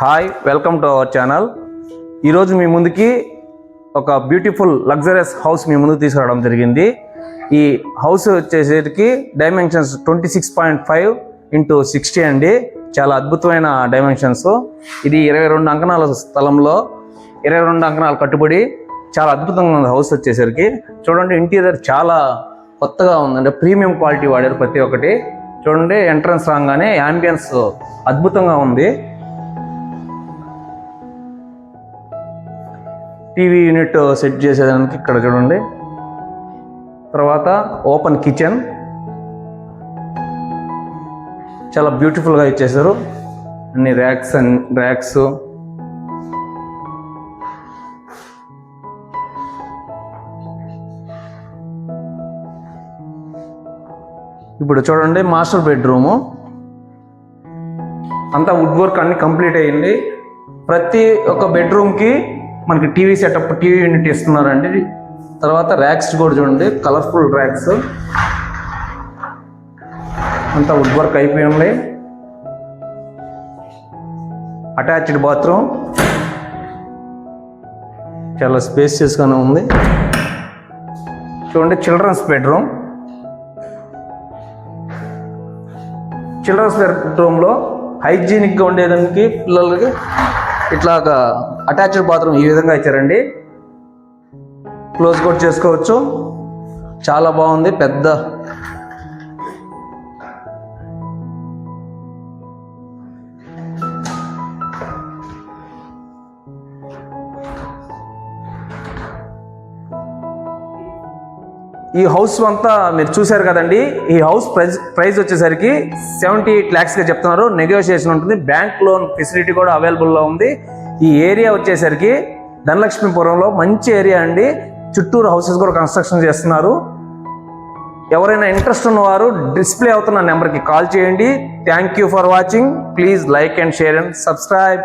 Hi, welcome to our channel. ఈరోజు మీ ముందుకి ఒక బ్యూటిఫుల్ లగ్జరియస్ హౌస్ మీ ముందుకు తీసుకురావడం జరిగింది. ఈ హౌస్ వచ్చేసరికి డైమెన్షన్స్ 26.5 × 60 అండి. చాలా అద్భుతమైన డైమెన్షన్స్. ఇది 22 అంకణాల స్థలంలో 22 అంకణాలు కట్టుబడి చాలా అద్భుతంగా ఉంది. హౌస్ వచ్చేసరికి చూడండి, ఇంటీరియర్ చాలా కొత్తగా ఉందండి. ప్రీమియం క్వాలిటీ వాడారు ప్రతి ఒక్కటి. చూడండి, ఎంట్రన్స్ రాగానే యాంబియన్స్ అద్భుతంగా ఉంది. టీవీ యూనిట్ సెట్ చేసేదానికి ఇక్కడ చూడండి. తర్వాత ఓపెన్ కిచెన్ చాలా బ్యూటిఫుల్గా ఇచ్చేసారు. అన్ని ర్యాక్స్ ఇప్పుడు చూడండి, మాస్టర్ బెడ్రూము అంతా వుడ్ వర్క్ అన్ని కంప్లీట్ అయ్యింది. ప్రతి ఒక్క బెడ్రూమ్కి మనకి టీవీ సెటప్, టీవీ యూనిట్ ఇస్తున్నారండి. తర్వాత ర్యాక్స్ కూడా చూడండి, కలర్ఫుల్ ర్యాక్స్ అంతా వుడ్ వర్క్ అయిపోయి ఉన్నాయి. అటాచ్డ్ బాత్రూమ్ చాలా స్పేసియస్గానే ఉంది. చూడండి, చిల్డ్రన్స్ బెడ్రూమ్. చిల్డ్రన్స్ బెడ్రూమ్లో హైజీనిక్గా ఉండేదానికి పిల్లలకి ఇట్లాగా అటాచ్డ్ బాత్రూమ్ ఈ విధంగా ఇచ్చారండి. క్లోజ్ కూడా చేసుకోవచ్చు. చాలా బాగుంది. పెద్ద ఈ హౌస్ అంతా మీరు చూశారు కదండి. ఈ హౌస్ ప్రైస్ వచ్చేసరికి 78 lakhsగా చెప్తున్నారు. నెగోషియేషన్ ఉంటుంది. బ్యాంక్ లోన్ ఫెసిలిటీ కూడా అవైలబుల్లో ఉంది. ఈ ఏరియా వచ్చేసరికి ధనలక్ష్మీపురంలో మంచి ఏరియా అండి. చుట్టూరు హౌసెస్ కూడా కన్స్ట్రక్షన్ చేస్తున్నారు. ఎవరైనా ఇంట్రెస్ట్ ఉన్నవారు డిస్ప్లే అవుతున్న నెంబర్కి కాల్ చేయండి. Thank you for watching. Please like and share and subscribe.